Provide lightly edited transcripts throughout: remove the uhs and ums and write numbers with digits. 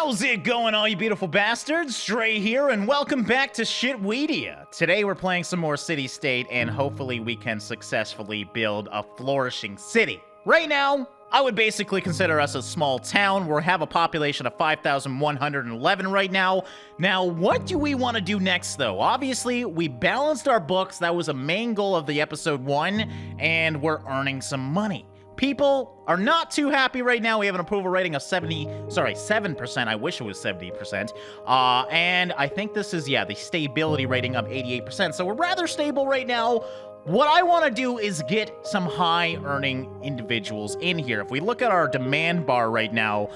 How's it going, all you beautiful bastards? Drae here, and welcome back to Shitwedia. Today we're playing some more Citystate, and hopefully we can successfully build a flourishing city. Right now, I would basically consider us a small town. We have a population of 5,111 right now. Now, what do we want to do next, though? Obviously, we balanced our books. That was a main goal of the episode 1, and we're earning some money. People are not too happy right now. We have an approval rating of 7%. I wish it was 70%. And I think this is, the stability rating of 88%. So we're rather stable right now. What I want to do is get some high-earning individuals in here. If we look at our demand bar right now,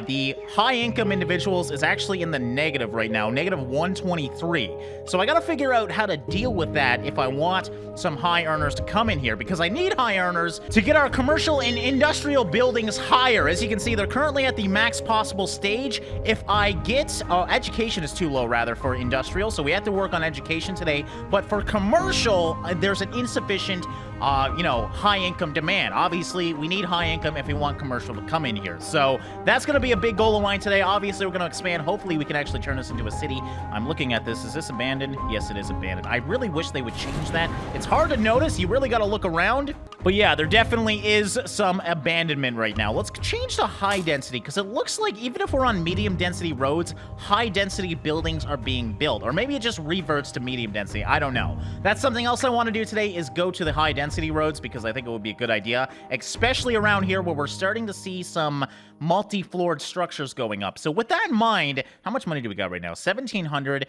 the high-income individuals is actually in the negative right now, negative 123. So I got to figure out how to deal with that if I want some high earners to come in here, because I need high earners to get our commercial and industrial buildings higher. As you can see, they're currently at the max possible stage. If I get, education is too low, rather, for industrial, so we have to work on education today. But for commercial, there's an insufficient, high income demand. Obviously, we need high income if we want commercial to come in here. So that's going to be a big goal of mine today. Obviously, we're going to expand. Hopefully, we can actually turn this into a city. I'm looking at this. Is this abandoned? Yes, it is abandoned. I really wish they would change that. It's hard to notice. You really got to look around. But yeah, there definitely is some abandonment right now. Let's change to high density, because it looks like even if we're on medium density roads, high density buildings are being built. Or maybe it just reverts to medium density. I don't know. That's something else I want to do today, is go to the high density roads, because I think it would be a good idea, especially around here where we're starting to see some multi-floored structures going up. So with that in mind, how much money do we got right now? 1,700.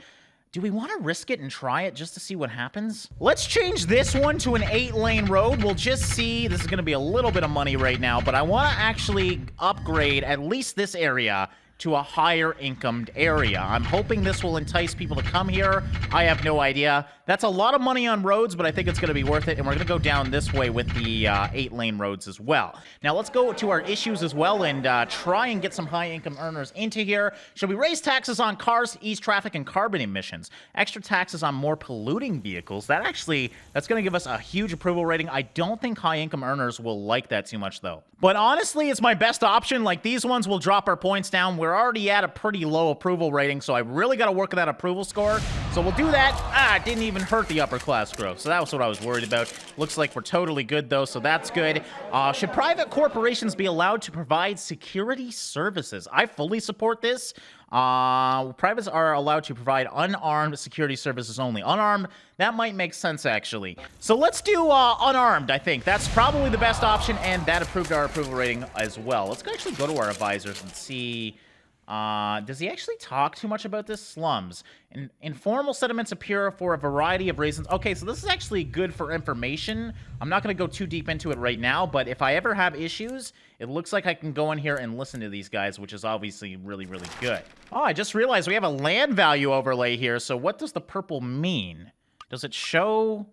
Do we want to risk it and try it just to see what happens? Let's change this one to an 8-lane road. We'll just see. This is going to be a little bit of money right now, but I want to actually upgrade at least this area to a higher incomed area. I'm hoping this will entice people to come here. I have no idea. That's a lot of money on roads, but I think it's going to be worth it, and we're going to go down this way with the 8-lane roads as well. Now, let's go to our issues as well and try and get some high-income earners into here. Should we raise taxes on cars, ease traffic, and carbon emissions? Extra taxes on more polluting vehicles. That's going to give us a huge approval rating. I don't think high-income earners will like that too much, though. But honestly, it's my best option. Like, these ones will drop our points down. We're already at a pretty low approval rating, so I really got to work on that approval score. So we'll do that. It didn't even hurt the upper class growth, so that was what I was worried about. Looks like we're totally good, though, so that's good. Should private corporations be allowed to provide security services? I fully support this. Privates are allowed to provide unarmed security services only. Unarmed, that might make sense, actually. So let's do unarmed, I think. That's probably the best option, and that approved our approval rating as well. Let's actually go to our advisors and see... does he actually talk too much about this? Slums. Informal settlements appear for a variety of reasons. Okay, so this is actually good for information. I'm not going to go too deep into it right now, but if I ever have issues, it looks like I can go in here and listen to these guys, which is obviously really, really good. Oh, I just realized we have a land value overlay here, so what does the purple mean? Does it show...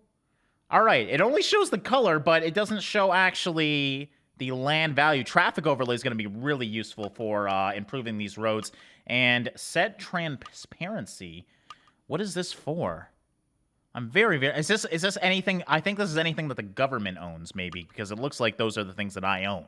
All right, it only shows the color, but it doesn't show actually... the land value. Traffic overlay is going to be really useful for improving these roads. And set transparency. What is this for? I'm very... Is this anything... I think this is anything that the government owns, maybe, because it looks like those are the things that I own.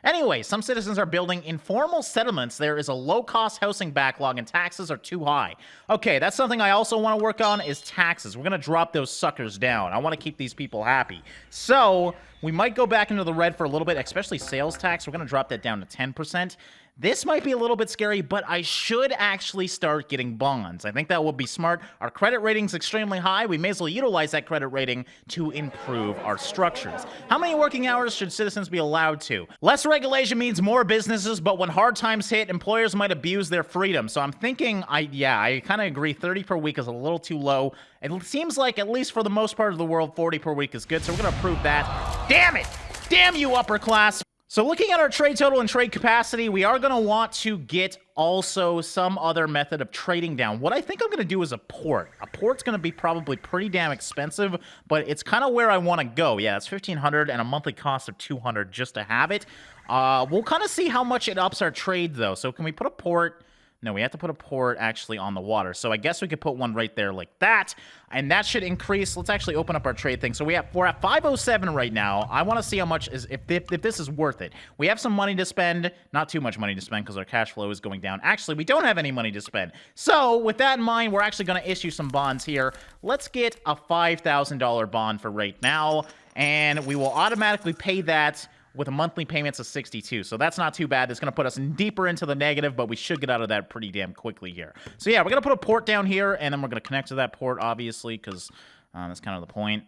Anyway, some citizens are building informal settlements. There is a low-cost housing backlog, and taxes are too high. Okay, that's something I also want to work on, is taxes. We're going to drop those suckers down. I want to keep these people happy. So, we might go back into the red for a little bit, especially sales tax. We're going to drop that down to 10%. This might be a little bit scary, but I should actually start getting bonds. I think that would be smart. Our credit rating's extremely high. We may as well utilize that credit rating to improve our structures. How many working hours should citizens be allowed to? Less regulation means more businesses, but when hard times hit, employers might abuse their freedom. So I'm thinking, I kind of agree, 30 per week is a little too low. It seems like, at least for the most part of the world, 40 per week is good, so we're going to approve that. Damn it! Damn you, upper class! So looking at our trade total and trade capacity, we are going to want to get also some other method of trading down. What I think I'm going to do is a port. A port's going to be probably pretty damn expensive, but it's kind of where I want to go. Yeah, it's 1,500 and a monthly cost of 200 just to have it. We'll kind of see how much it ups our trade, though. So can we put a port No, we have to put a port actually on the water. So I guess we could put one right there like that. And that should increase. Let's actually open up our trade thing. So we're at 507 right now. I want to see how much is if this is worth it. We have some money to spend. Not too much money to spend because our cash flow is going down. Actually, we don't have any money to spend. So with that in mind, we're actually going to issue some bonds here. Let's get a $5,000 bond for right now. And we will automatically pay that with a monthly payments of 62. So that's not too bad. It's going to put us deeper into the negative, but we should get out of that pretty damn quickly here. So yeah, we're going to put a port down here, and then we're going to connect to that port, obviously, because that's kind of the point.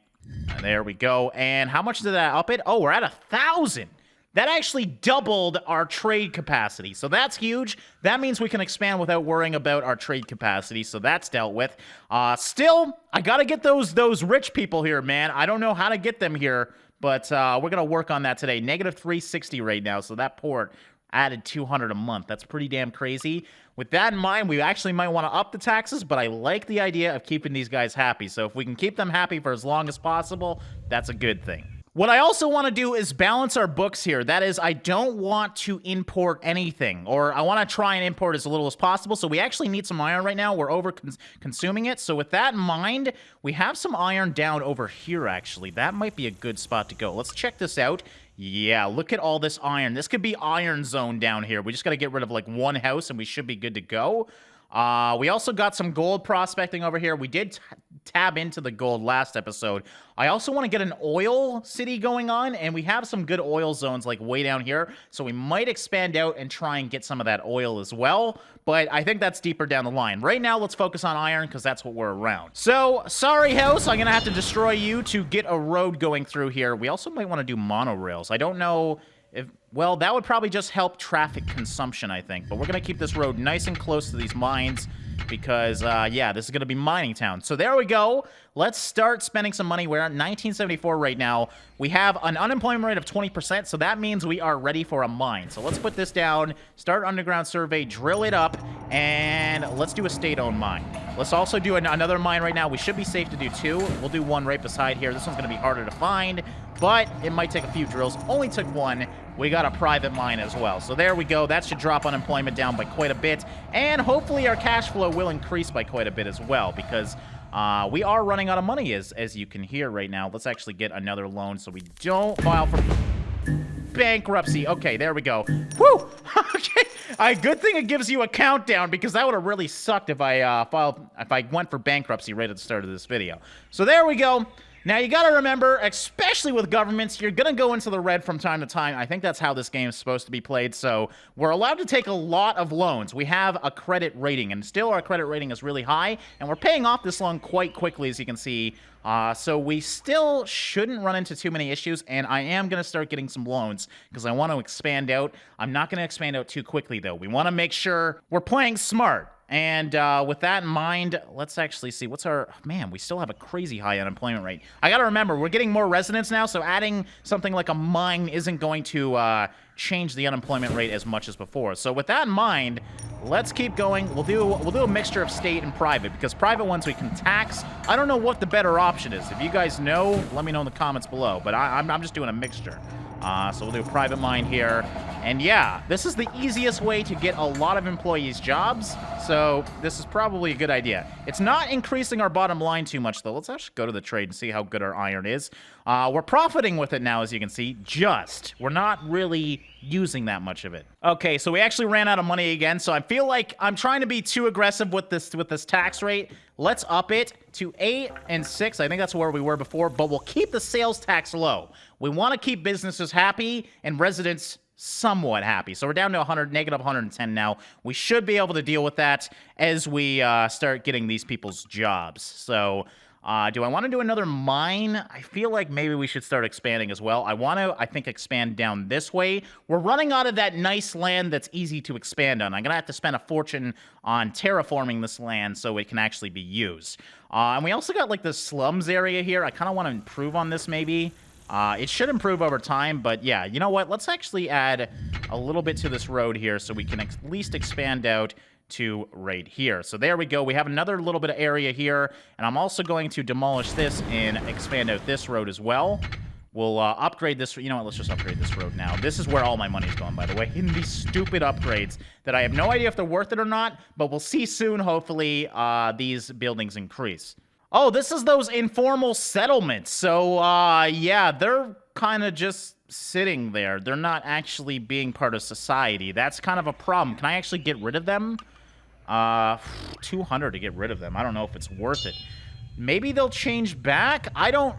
And there we go. And how much did that up it? Oh, we're at 1,000. That actually doubled our trade capacity. So that's huge. That means we can expand without worrying about our trade capacity. So that's dealt with. Still, I got to get those rich people here, man. I don't know how to get them here. But we're going to work on that today. Negative 360 right now, so that port added 200 a month. That's pretty damn crazy. With that in mind, we actually might want to up the taxes, but I like the idea of keeping these guys happy. So if we can keep them happy for as long as possible, that's a good thing. What I also want to do is balance our books here. That is, I don't want to import anything, or I want to try and import as little as possible. So we actually need some iron right now. We're over-consuming it. So with that in mind, we have some iron down over here, actually. That might be a good spot to go. Let's check this out. Yeah, look at all this iron. This could be iron zone down here. We just got to get rid of, like, one house, and we should be good to go. We also got some gold prospecting over here. We did tab into the gold last episode. I also want to get an oil city going on, and we have some good oil zones like way down here, so we might expand out and try and get some of that oil as well, but I think that's deeper down the line. Right now, let's focus on iron because that's what we're around. So, sorry house, I'm going to have to destroy you to get a road going through here. We also might want to do monorails. I don't know well, that would probably just help traffic consumption, I think. But we're going to keep this road nice and close to these mines because, yeah, this is going to be mining town. So there we go. Let's start spending some money. We're at 1974 right now. We have an unemployment rate of 20%, so that means we are ready for a mine. So let's put this down, start underground survey, drill it up, and let's do a state-owned mine. Let's also do another mine right now. We should be safe to do two. We'll do one right beside here. This one's going to be harder to find, but it might take a few drills. Only took one. We got a private mine as well. So there we go. That should drop unemployment down by quite a bit. And hopefully our cash flow will increase by quite a bit as well because we are running out of money as you can hear right now. Let's actually get another loan so we don't file for bankruptcy. Okay, there we go. Woo! Okay. Good thing it gives you a countdown because that would have really sucked if I went for bankruptcy right at the start of this video. So there we go. Now, you gotta remember, especially with governments, you're gonna go into the red from time to time. I think that's how this game is supposed to be played, so we're allowed to take a lot of loans. We have a credit rating, and still our credit rating is really high, and we're paying off this loan quite quickly, as you can see. So we still shouldn't run into too many issues, and I am gonna start getting some loans, because I want to expand out. I'm not gonna expand out too quickly, though. We want to make sure we're playing smart. And with that in mind, let's actually see. What's our... Man, we still have a crazy high unemployment rate. I gotta remember, we're getting more residents now, so adding something like a mine isn't going to change the unemployment rate as much as before. So with that in mind, let's keep going. We'll do a mixture of state and private, because private ones we can tax. I don't know what the better option is. If you guys know, let me know in the comments below. But I'm just doing a mixture. So we'll do a private mine here. And yeah, this is the easiest way to get a lot of employees jobs. So this is probably a good idea. It's not increasing our bottom line too much, though. Let's actually go to the trade and see how good our iron is. We're profiting with it now, as you can see. We're not really using that much of it. Okay, so we actually ran out of money again. So I feel like I'm trying to be too aggressive with this tax rate. Let's up it to 8 and 6. I think that's where we were before, but we'll keep the sales tax low. We want to keep businesses happy and residents somewhat happy. So we're down to negative 110 now. We should be able to deal with that as we start getting these people's jobs. So do I want to do another mine? I feel like maybe we should start expanding as well. I think, expand down this way. We're running out of that nice land that's easy to expand on. I'm going to have to spend a fortune on terraforming this land so it can actually be used. And we also got, like, the slums area here. I kind of want to improve on this, maybe. It should improve over time, but yeah, you know what? Let's actually add a little bit to this road here so we can at least expand out to right here. So there we go. We have another little bit of area here, and I'm also going to demolish this and expand out this road as well. We'll upgrade this. You know what? Let's just upgrade this road now. This is where all my money's going, by the way, in these stupid upgrades that I have no idea if they're worth it or not, but we'll see soon. Hopefully, these buildings increase. Oh, this is those informal settlements. So, yeah, they're kind of just sitting there. They're not actually being part of society. That's kind of a problem. Can I actually get rid of them? 200 to get rid of them. I don't know if it's worth it. Maybe they'll change back? I don't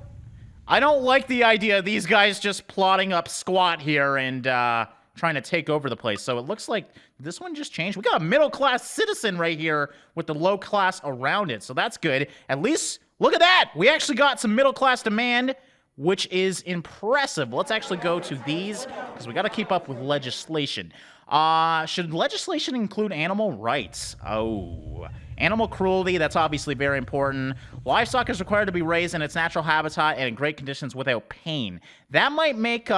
like the idea of these guys just plotting up squat here and trying to take over the place. So it looks like this one just changed. We got a middle-class citizen right here with the low class around it. So that's good. At least, look at that! We actually got some middle-class demand, which is impressive. Let's actually go to these, because we got to keep up with legislation. Should legislation include animal rights? Oh, animal cruelty, that's obviously very important. Livestock is required to be raised in its natural habitat and in great conditions without pain. That might make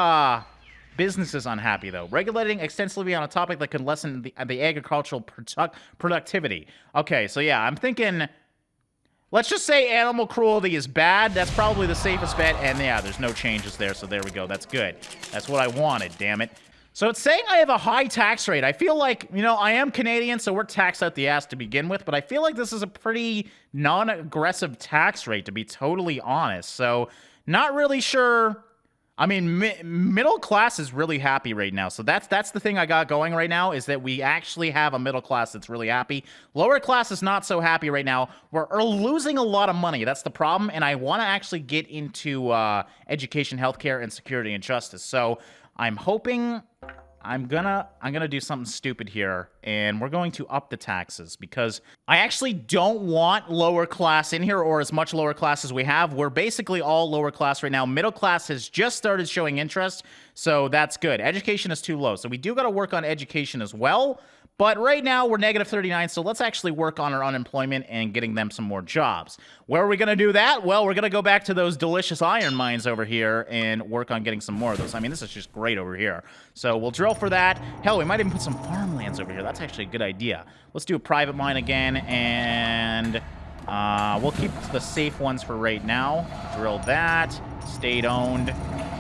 businesses unhappy, though. Regulating extensively on a topic that could lessen the agricultural productivity. Okay, so yeah, I'm thinking, let's just say animal cruelty is bad. That's probably the safest bet, and yeah, there's no changes there, so there we go. That's good. That's what I wanted, damn it. So it's saying I have a high tax rate. I feel like, you know, I am Canadian, so we're taxed out the ass to begin with, but I feel like this is a pretty non-aggressive tax rate, to be totally honest. So not really sure. I mean, middle class is really happy right now. So that's the thing I got going right now, is that we actually have a middle class that's really happy. Lower class is not so happy right now. We're losing a lot of money. That's the problem, and I want to actually get into education, healthcare, and security and justice. So I'm hoping I'm gonna do something stupid here, and we're going to up the taxes, because I actually don't want lower class in here, or as much lower class as we have. We're basically all lower class right now. Middle class has just started showing interest, so that's good. Education is too low, so we do got to work on education as well. But right now, we're negative 39, so let's actually work on our unemployment and getting them some more jobs. Where are we going to do that? Well, we're going to go back to those delicious iron mines over here and work on getting some more of those. I mean, this is just great over here. So we'll drill for that. Hell, we might even put some farmlands over here. That's actually a good idea. Let's do a private mine again, and we'll keep the safe ones for right now. Drill that. State-owned.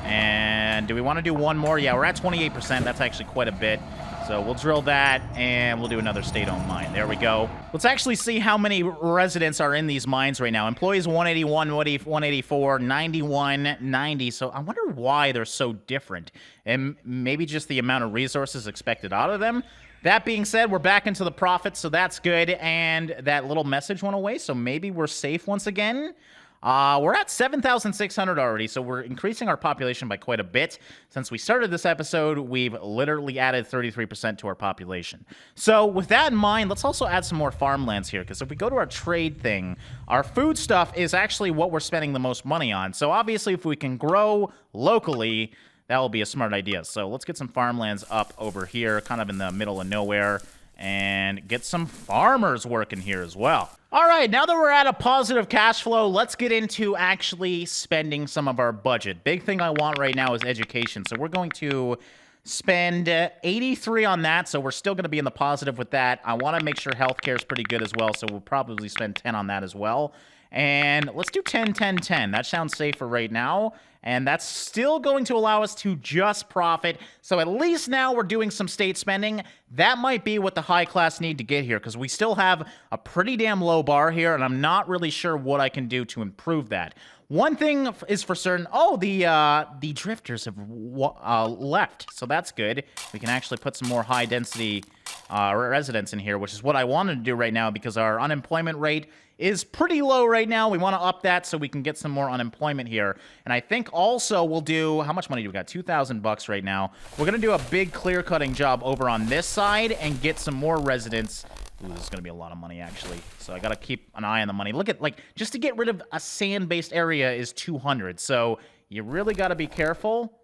And do we want to do one more? Yeah, we're at 28%. That's actually quite a bit. So we'll drill that, and we'll do another state-owned mine. There we go. Let's actually see how many residents are in these mines right now. Employees 181, 184, 91, 90. So I wonder why they're so different. And maybe just the amount of resources expected out of them. That being said, we're back into the profit, so that's good. And that little message went away, so maybe we're safe once again. We're at 7,600 already, so we're increasing our population by quite a bit. Since we started this episode, we've literally added 33% to our population. So with that in mind, let's also add some more farmlands here, because if we go to our trade thing, our food stuff is actually what we're spending the most money on. So obviously, if we can grow locally, that will be a smart idea. So let's get some farmlands up over here, kind of in the middle of nowhere, and get some farmers working here as well. All right, now that we're at a positive cash flow, let's get into actually spending some of our budget. Big thing I want right now is education. So we're going to spend 83 on that, so we're still going to be in the positive with that. I want to make sure healthcare is pretty good as well, so we'll probably spend 10 on that as well. And let's do 10, 10, 10. That sounds safer right now. And that's still going to allow us to just profit. So at least now we're doing some state spending. That might be what the high class need to get here, because we still have a pretty damn low bar here, and I'm not really sure what I can do to improve that. One thing is for certain. Oh, the drifters have left, so that's good. We can actually put some more high density residents in here, which is what I wanted to do right now, because our unemployment rate is pretty low right now. We want to up that so we can get some more unemployment here. And I think also we'll do, how much money do we got? 2,000 bucks right now. We're going to do a big clear cutting job over on this side and get some more residents. Ooh, this is going to be a lot of money, actually. So I got to keep an eye on the money. Look at, like, just to get rid of a sand-based area is 200. So you really got to be careful.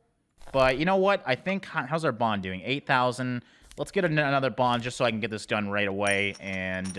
But you know what? I think, how's our bond doing? 8,000. Let's get another bond just so I can get this done right away and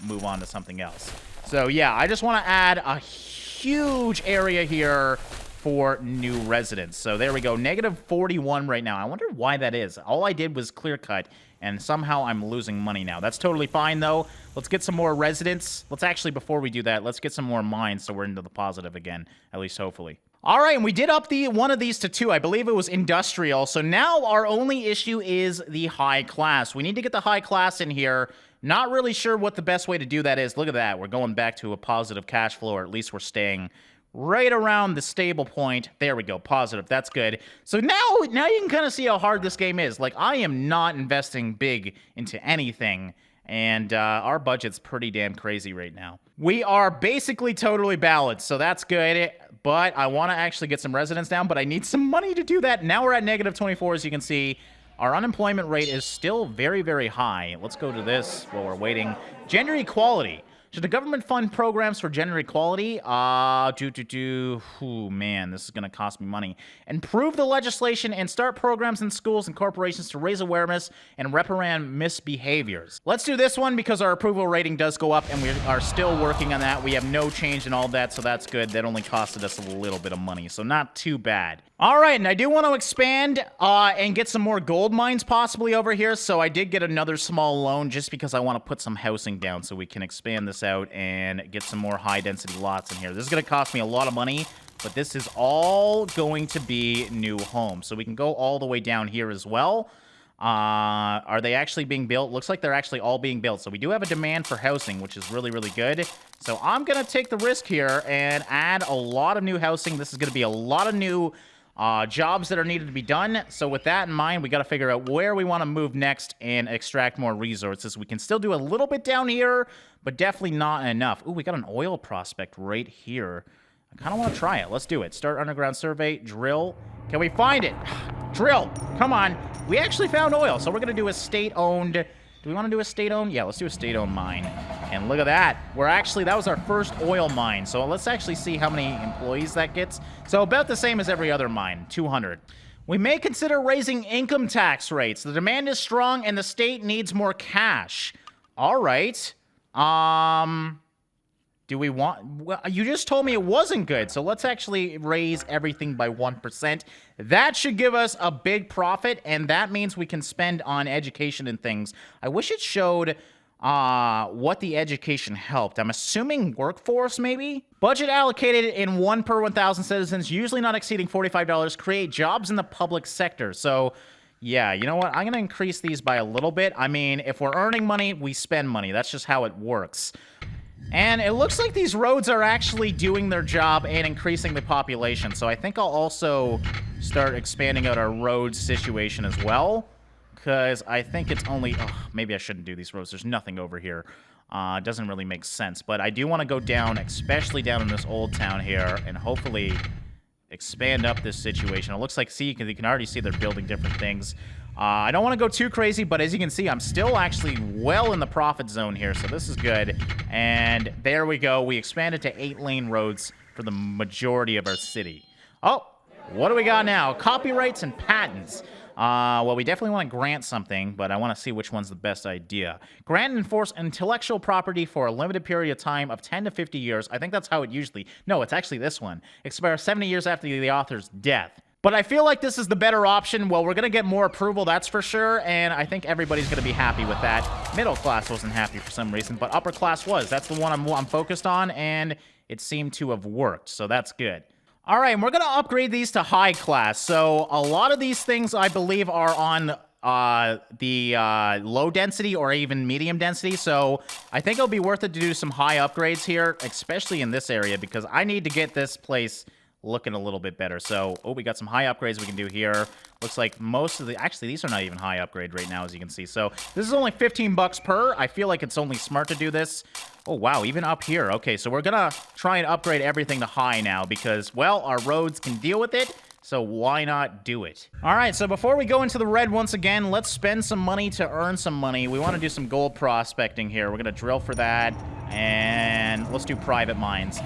move on to something else. So yeah, I just want to add a huge area here for new residents. So there we go, negative 41 right now. I wonder why that is. All I did was clear cut, and somehow I'm losing money now. That's totally fine, though. Let's get some more residents. Let's actually, before we do that, let's get some more mines so we're into the positive again, at least hopefully. All right, and we did up one of these to 2. I believe it was industrial. So now our only issue is the high class. We need to get the high class in here. Not really sure what the best way to do that is. Look at that. We're going back to a positive cash flow, or at least we're staying right around the stable point. There we go. Positive. That's good. So now you can kind of see how hard this game is. Like, I am not investing big into anything. And our budget's pretty damn crazy right now. We are basically totally balanced, so that's good. But I want to actually get some residents down, but I need some money to do that. Now we're at negative 24, as you can see. Our unemployment rate is still very, very high. Let's go to this while we're waiting. Gender equality. Should the government fund programs for gender equality? Ooh, man, this is going to cost me money. Improve the legislation and start programs in schools and corporations to raise awareness and reprimand misbehaviors. Let's do this one because our approval rating does go up, and we are still working on that. We have no change in all that, so that's good. That only costed us a little bit of money, so not too bad. All right, and I do want to expand and get some more gold mines possibly over here, so I did get another small loan just because I want to put some housing down so we can expand this out and get some more high-density lots in here. This is going to cost me a lot of money, but this is all going to be new homes. So we can go all the way down here as well. Are they actually being built? Looks like they're actually all being built. So we do have a demand for housing, which is really, really good. So I'm going to take the risk here and add a lot of new housing. This is going to be a lot of new jobs that are needed to be done. So with that in mind, we got to figure out where we want to move next and extract more resources. We can still do a little bit down here, but definitely not enough. Ooh, we got an oil prospect right here. I kind of want to try it. Let's do it. Start underground survey. Drill. Can we find it? Drill. Come on. We actually found oil, so we're going to do a state-owned... Do we want to do a state-owned? Yeah, let's do a state-owned mine. And look at that. That was our first oil mine. So let's actually see how many employees that gets. So about the same as every other mine, 200. We may consider raising income tax rates. The demand is strong and the state needs more cash. All right. Do we want... Well, you just told me it wasn't good, so let's actually raise everything by 1%. That should give us a big profit, and that means we can spend on education and things. I wish it showed what the education helped. I'm assuming workforce, maybe? Budget allocated in 1 per 1,000 citizens, usually not exceeding $45. Create jobs in the public sector. So... yeah, you know what? I'm going to increase these by a little bit. I mean, if we're earning money, we spend money. That's just how it works. And it looks like these roads are actually doing their job and increasing the population. So I think I'll also start expanding out our road situation as well. Because I think it's only... oh, maybe I shouldn't do these roads. There's nothing over here. It doesn't really make sense. But I do want to go down, especially down in this old town here, and hopefully... expand up this situation. It looks like, see, you can already see they're building different things. I don't want to go too crazy, but as you can see, I'm still actually well in the profit zone here, so this is good. And there we go. We expanded to 8-lane roads for the majority of our city. Oh, what do we got now? Copyrights and patents. Well, we definitely want to grant something, but I want to see which one's the best idea. Grant and enforce intellectual property for a limited period of time of 10 to 50 years. I think that's how it usually... no, it's actually this one. Expire 70 years after the author's death. But I feel like this is the better option. Well, we're going to get more approval, that's for sure, and I think everybody's going to be happy with that. Middle class wasn't happy for some reason, but upper class was. That's the one I'm focused on, and it seemed to have worked, so that's good. All right, and we're going to upgrade these to high class. So a lot of these things, I believe, are on the low density or even medium density. So I think it'll be worth it to do some high upgrades here, especially in this area, because I need to get this place looking a little bit better. So, oh, we got some high upgrades we can do here. Looks like most of the... actually, these are not even high upgrade right now, as you can see. So this is only 15 bucks per. I feel like it's only smart to do this. Oh, wow, even up here. Okay, so we're gonna try and upgrade everything to high now because, well, our roads can deal with it. So why not do it? All right, so before we go into the red once again, let's spend some money to earn some money. We want to do some gold prospecting here. We're going to drill for that, and let's do private mines.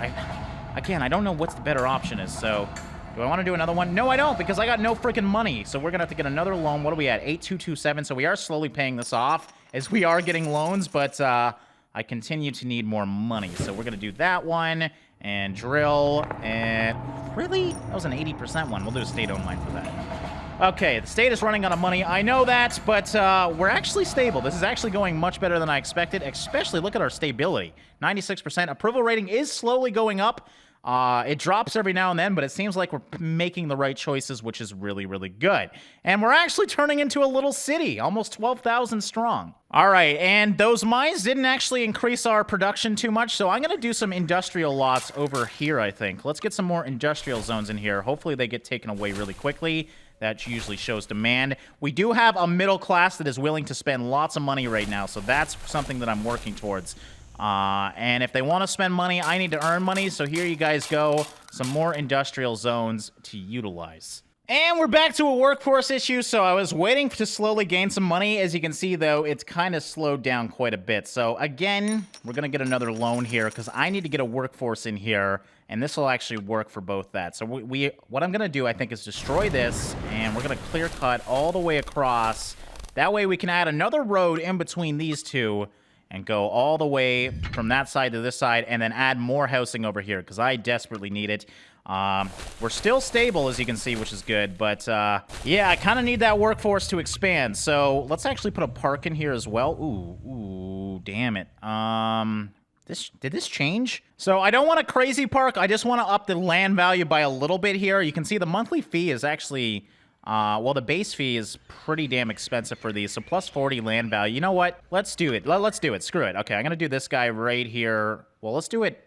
Again, I don't know what's the better option is, so... do I want to do another one? No, I don't, because I got no freaking money. So we're going to have to get another loan. What are we at? 8227. So we are slowly paying this off as we are getting loans, but I continue to need more money. So we're going to do that one and drill. And really? That was an 80% one. We'll do a state-owned mine for that. Okay, the state is running out of money. I know that, but we're actually stable. This is actually going much better than I expected, especially look at our stability. 96%. Approval rating is slowly going up. It drops every now and then, but it seems like we're making the right choices, which is really, really good. And we're actually turning into a little city, almost 12,000 strong. All right, and those mines didn't actually increase our production too much, so I'm going to do some industrial lots over here, I think. Let's get some more industrial zones in here. Hopefully they get taken away really quickly. That usually shows demand. We do have a middle class that is willing to spend lots of money right now, so that's something that I'm working towards. And if they want to spend money, I need to earn money, so here you guys go. Some more industrial zones to utilize. And we're back to a workforce issue, so I was waiting to slowly gain some money. As you can see, though, it's kind of slowed down quite a bit. So, again, we're going to get another loan here, because I need to get a workforce in here, and this will actually work for both that. So, what I'm going to do, I think, is destroy this, and we're going to clear cut all the way across. That way we can add another road in between these two, and go all the way from that side to this side, and then add more housing over here, because I desperately need it. We're still stable, as you can see, which is good, but, yeah, I kind of need that workforce to expand, so let's actually put a park in here as well. Ooh, damn it. Did this change? So I don't want a crazy park, I just want to up the land value by a little bit here. You can see the monthly fee is actually... well, the base fee is pretty damn expensive for these, so plus 40 land value. You know what? Let's do it. Let's do it. Screw it. Okay, I'm going to do this guy right here. Well, let's do it.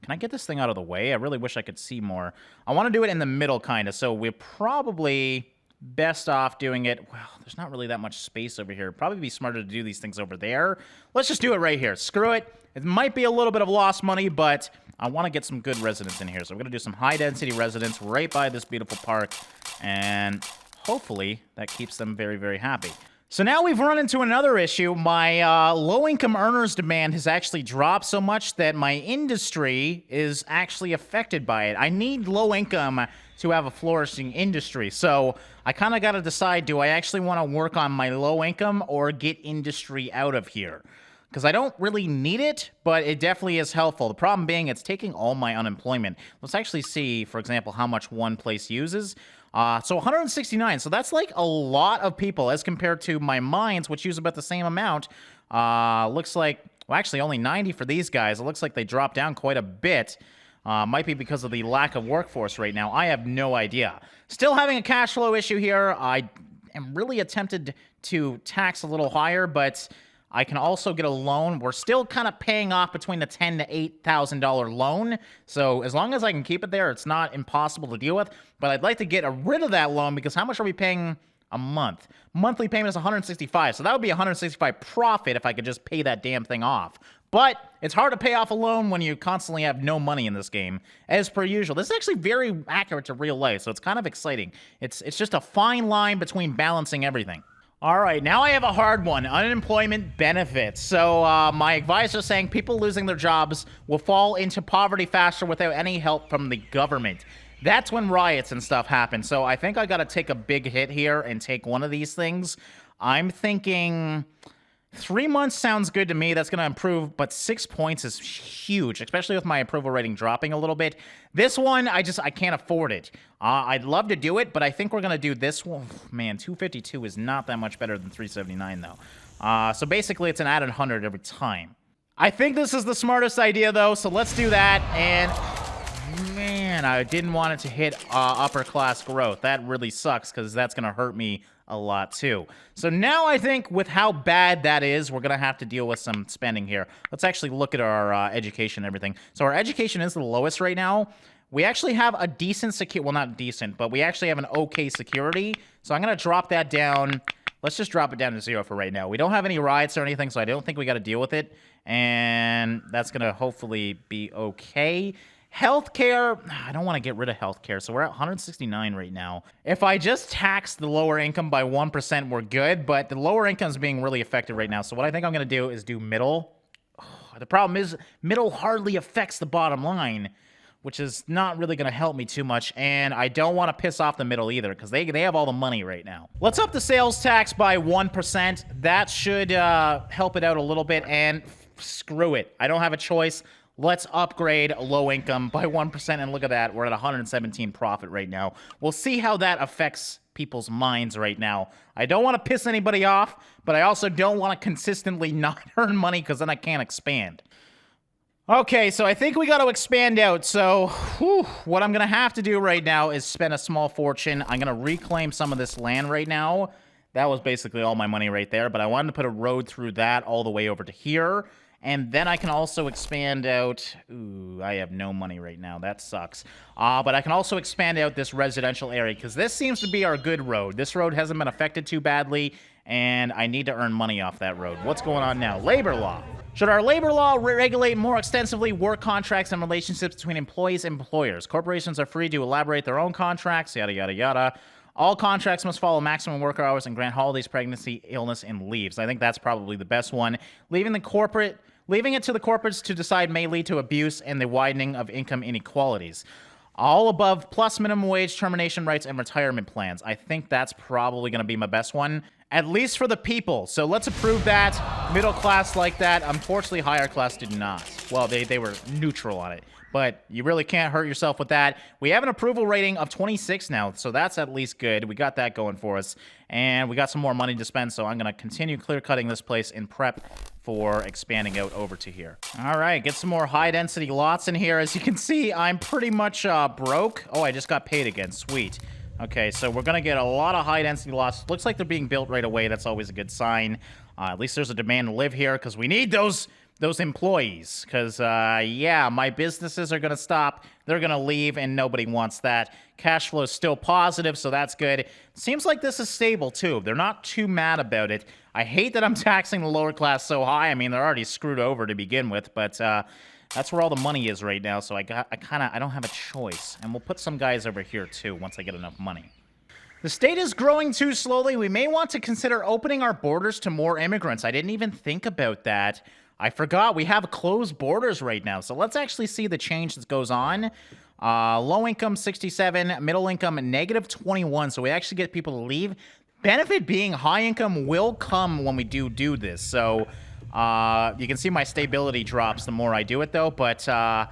Can I get this thing out of the way? I really wish I could see more. I want to do it in the middle, kind of, so we're probably best off doing it... Well, there's not really that much space over here. Probably be smarter to do these things over there. Let's just do it right here. Screw it. It might be a little bit of lost money, but I want to get some good residents in here. So we're going to do some high-density residents right by this beautiful park, and hopefully that keeps them very, very happy. So now we've run into another issue. My low-income earners demand has actually dropped so much that my industry is actually affected by it. I need low income to have a flourishing industry. So I kind of got to decide, do I actually want to work on my low income or get industry out of here? Because I don't really need it, but it definitely is helpful. The problem being it's taking all my unemployment. Let's actually see, for example, how much one place uses. So 169, so that's like a lot of people as compared to my mines, which use about the same amount. Looks like, well, actually only 90 for these guys. It looks like they dropped down quite a bit. Might be because of the lack of workforce right now. I have no idea. Still having a cash flow issue here. I am really tempted to tax a little higher, but I can also get a loan. We're still kind of paying off between the $10,000 to $8,000 loan. So as long as I can keep it there, it's not impossible to deal with. But I'd like to get rid of that loan because how much are we paying a month? Monthly payment is $165. So that would be $165 profit if I could just pay that damn thing off. But it's hard to pay off a loan when you constantly have no money in this game, as per usual. This is actually very accurate to real life, so it's kind of exciting. It's just a fine line between balancing everything. All right, now I have a hard one, unemployment benefits. So my advisor is saying people losing their jobs will fall into poverty faster without any help from the government. That's when riots and stuff happen. So I think I got to take a big hit here and take one of these things. I'm thinking 3 months sounds good to me. That's going to improve, but 6 points is huge, especially with my approval rating dropping a little bit. This one, I can't afford it. I'd love to do it, but I think we're going to do this one. Man, 252 is not that much better than 379, though. So basically, it's an added 100 every time. I think this is the smartest idea, though, so let's do that. And, man, I didn't want it to hit upper-class growth. That really sucks, because that's going to hurt me a lot too. So now I think with how bad that is, we're going to have to deal with some spending here. Let's actually look at our education and everything. So our education is the lowest right now. We actually have a decent security, well, not decent, but we actually have an okay security. So I'm going to drop that down. Let's just drop it down to 0 for right now. We don't have any riots or anything, so I don't think we got to deal with it. And that's going to hopefully be okay. Healthcare, I don't want to get rid of healthcare, so we're at 169 right now. If I just tax the lower income by 1%, we're good, but the lower income is being really affected right now. So what I think I'm going to do is do middle. The problem is middle hardly affects the bottom line, which is not really going to help me too much, and I don't want to piss off the middle either, because they have all the money right now. Let's up the sales tax by 1%. That should help it out a little bit, and screw it. I don't have a choice. Let's upgrade low income by 1%, and look at that. We're at 117 profit right now. We'll see how that affects people's minds right now. I don't want to piss anybody off, but I also don't want to consistently not earn money, because then I can't expand. Okay, so I think we got to expand out. So, what I'm going to have to do right now is spend a small fortune. I'm going to reclaim some of this land right now. That was basically all my money right there, but I wanted to put a road through that all the way over to here. And then I can also expand out... Ooh, I have no money right now. That sucks. But I can also expand out this residential area, because this seems to be our good road. This road hasn't been affected too badly, and I need to earn money off that road. What's going on now? Labor law. Should our labor law regulate more extensively work contracts and relationships between employees and employers? Corporations are free to elaborate their own contracts, yada, yada, yada. All contracts must follow maximum work hours and grant holidays, pregnancy, illness, and leaves. I think that's probably the best one. Leaving it to the corporates to decide may lead to abuse and the widening of income inequalities. All above, plus minimum wage, termination rights, and retirement plans. I think that's probably going to be my best one, at least for the people. So let's approve that. Middle class like that. Unfortunately, higher class did not. Well, they were neutral on it, but you really can't hurt yourself with that. We have an approval rating of 26 now, so that's at least good. We got that going for us, and we got some more money to spend, so I'm going to continue clear-cutting this place in prep for expanding out over to here. All right, get some more high-density lots in here. As you can see, I'm pretty much broke. Oh, I just got paid again. Sweet. Okay, so we're going to get a lot of high-density lots. Looks like they're being built right away. That's always a good sign. At least there's a demand to live here, because we need those employees. Because, yeah, my businesses are going to stop. They're going to leave, and nobody wants that. Cash flow is still positive, so that's good. Seems like this is stable, too. They're not too mad about it. I hate that I'm taxing the lower class so high. I mean, they're already screwed over to begin with, but that's where all the money is right now, so I don't have a choice. And we'll put some guys over here, too, once I get enough money. The state is growing too slowly. We may want to consider opening our borders to more immigrants. I didn't even think about that. I forgot we have closed borders right now, so let's actually see the change that goes on. Low income, 67. Middle income, negative 21, so we actually get people to leave. Benefit being high income will come when we do this, so you can see my stability drops the more I do it, though, but I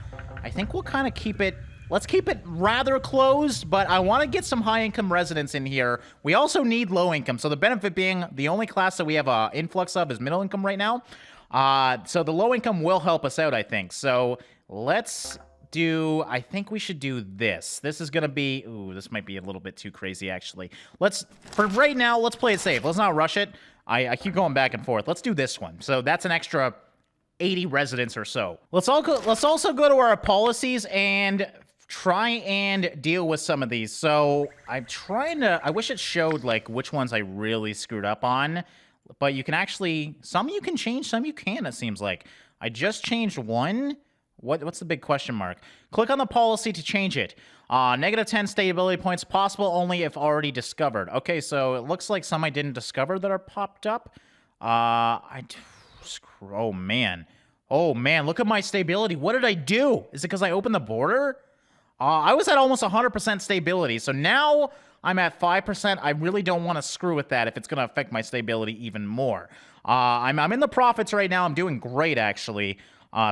think we'll kind of keep it... Let's keep it rather closed, but I want to get some high-income residents in here. We also need low-income, so the benefit being the only class that we have an influx of is middle-income right now. So the low-income will help us out, I think. So let's do... I think we should do this. This is going to be... Ooh, this might be a little bit too crazy, actually. For right now, let's play it safe. Let's not rush it. I keep going back and forth. Let's do this one. So that's an extra 80 residents or so. Let's also go to our policies and... try and deal with some of these. So I'm trying to... I wish it showed, like, which ones I really screwed up on. But you can actually... Some you can change, some you can't, it seems like. I just changed one. What's the big question mark? Click on the policy to change it. Negative 10 stability points possible only if already discovered. Okay, so it looks like some I didn't discover that are popped up. Oh, man. Oh, man, look at my stability. What did I do? Is it because I opened the border? I was at almost 100% stability, so now I'm at 5%. I really don't want to screw with that if it's going to affect my stability even more. I'm in the profits right now. I'm doing great, actually.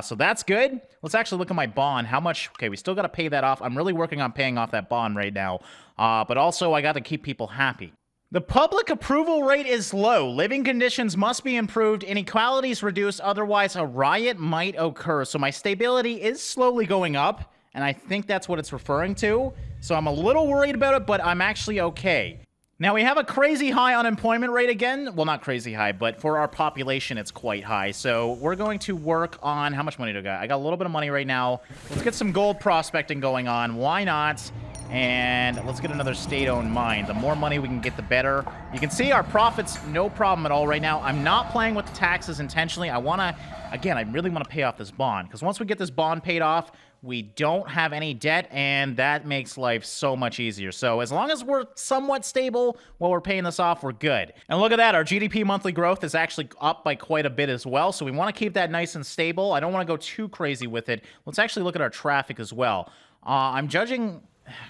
So that's good. Let's actually look at my bond. How much? Okay, we still got to pay that off. I'm really working on paying off that bond right now. But also, I got to keep people happy. The public approval rate is low. Living conditions must be improved. Inequalities reduced. Otherwise, a riot might occur. So my stability is slowly going up. And I think that's what it's referring to. So I'm a little worried about it, but I'm actually okay. Now, we have a crazy high unemployment rate again. Well, not crazy high, but for our population, it's quite high. So we're going to work on... How much money do I got? I got a little bit of money right now. Let's get some gold prospecting going on. Why not? And let's get another state-owned mine. The more money we can get, the better. You can see our profits, no problem at all right now. I'm not playing with the taxes intentionally. I want to... Again, I really want to pay off this bond. Because once we get this bond paid off... We don't have any debt, and that makes life so much easier. So as long as we're somewhat stable while we're paying this off, we're good. And look at that. Our GDP monthly growth is actually up by quite a bit as well. So we want to keep that nice and stable. I don't want to go too crazy with it. Let's actually look at our traffic as well. I'm judging...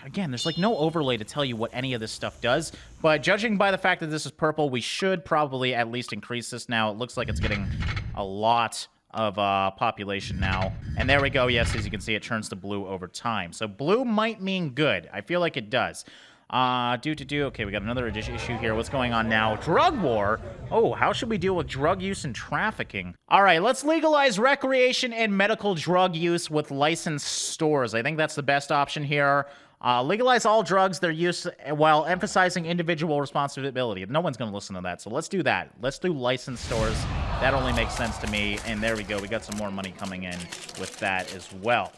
Again, there's like no overlay to tell you what any of this stuff does. But judging by the fact that this is purple, we should probably at least increase this now. It looks like it's getting a lot of population now. And there we go. Yes, as you can see, it turns to blue over time. So blue might mean good. I feel like it does. Okay, we got another issue here. What's going on now? Drug war? Oh, how should we deal with drug use and trafficking? All right, let's legalize recreation and medical drug use with licensed stores. I think that's the best option here. Legalize all drugs, their use, while emphasizing individual responsibility. No one's going to listen to that, so let's do that. Let's do licensed stores. That only makes sense to me, and there we go. We got some more money coming in with that as well.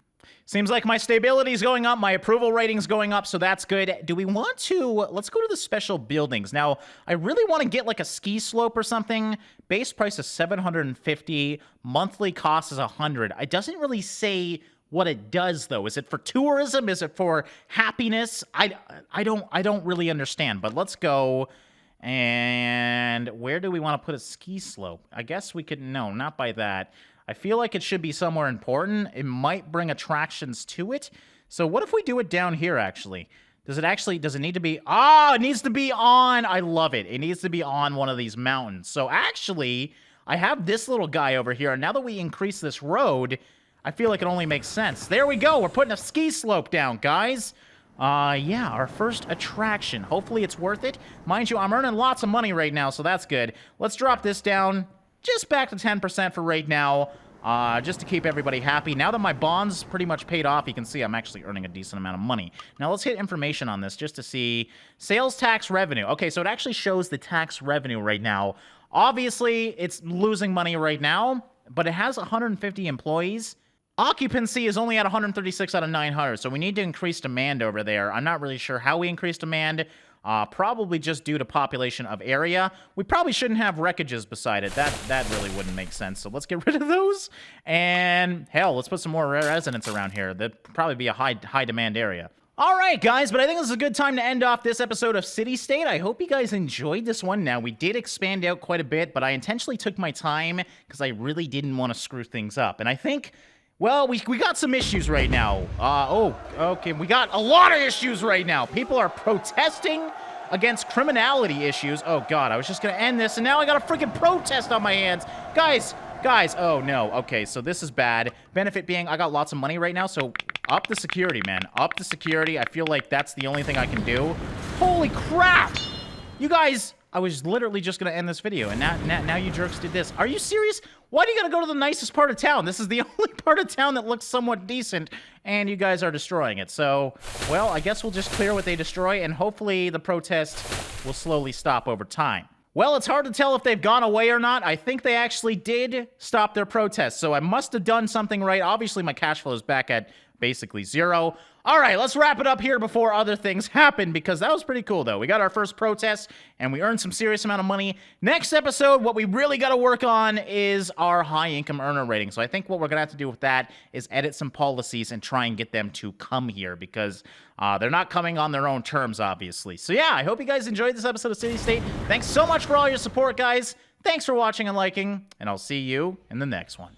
Seems like my stability is going up, my approval rating's going up, so that's good. Do we want to... Let's go to the special buildings. Now, I really want to get like a ski slope or something. Base price is $750. Monthly cost is $100. It doesn't really say what it does, though. Is it for tourism? Is it for happiness? I don't really understand, but let's go. And where do we want to put a ski slope? I guess we could... No, not by that. I feel like it should be somewhere important. It might bring attractions to it. So what if we do it down here, actually? Does it need to be... Ah, it needs to be on... I love it. It needs to be on one of these mountains. So actually, I have this little guy over here. And now that we increase this road, I feel like it only makes sense. There we go. We're putting a ski slope down, guys. Yeah, our first attraction. Hopefully it's worth it. Mind you, I'm earning lots of money right now, so that's good. Let's drop this down just back to 10% for right now, just to keep everybody happy. Now that my bond's pretty much paid off, you can see I'm actually earning a decent amount of money. Now let's hit information on this just to see sales tax revenue. Okay, so it actually shows the tax revenue right now. Obviously, it's losing money right now, but it has 150 employees. Occupancy is only at 136 out of 900, so we need to increase demand over there. I'm not really sure how we increase demand. Probably just due to population of area. We probably shouldn't have wreckages beside it. That really wouldn't make sense. So let's get rid of those. And hell, let's put some more residents around here. That'd probably be a high demand area. All right, guys, but I think this is a good time to end off this episode of City State. I hope you guys enjoyed this one. Now, we did expand out quite a bit, but I intentionally took my time because I really didn't want to screw things up. And I think... Well, we got some issues right now. Okay, we got a lot of issues right now. People are protesting against criminality issues. Oh, God, I was just going to end this, and now I got a freaking protest on my hands. Guys, oh, no. Okay, so this is bad. Benefit being I got lots of money right now, so up the security, man. Up the security. I feel like that's the only thing I can do. Holy crap! You guys... I was literally just going to end this video, and now you jerks did this. Are you serious? Why do you got to go to the nicest part of town? This is the only part of town that looks somewhat decent, and you guys are destroying it. So, well, I guess we'll just clear what they destroy, and hopefully the protest will slowly stop over time. Well, it's hard to tell if they've gone away or not. I think they actually did stop their protest, so I must have done something right. Obviously, my cash flow is back at basically zero. All right, let's wrap it up here before other things happen, because that was pretty cool, though. We got our first protest, and we earned some serious amount of money. Next episode, what we really got to work on is our high-income earner rating. So I think what we're going to have to do with that is edit some policies and try and get them to come here, because they're not coming on their own terms, obviously. So yeah, I hope you guys enjoyed this episode of City State. Thanks so much for all your support, guys. Thanks for watching and liking, and I'll see you in the next one.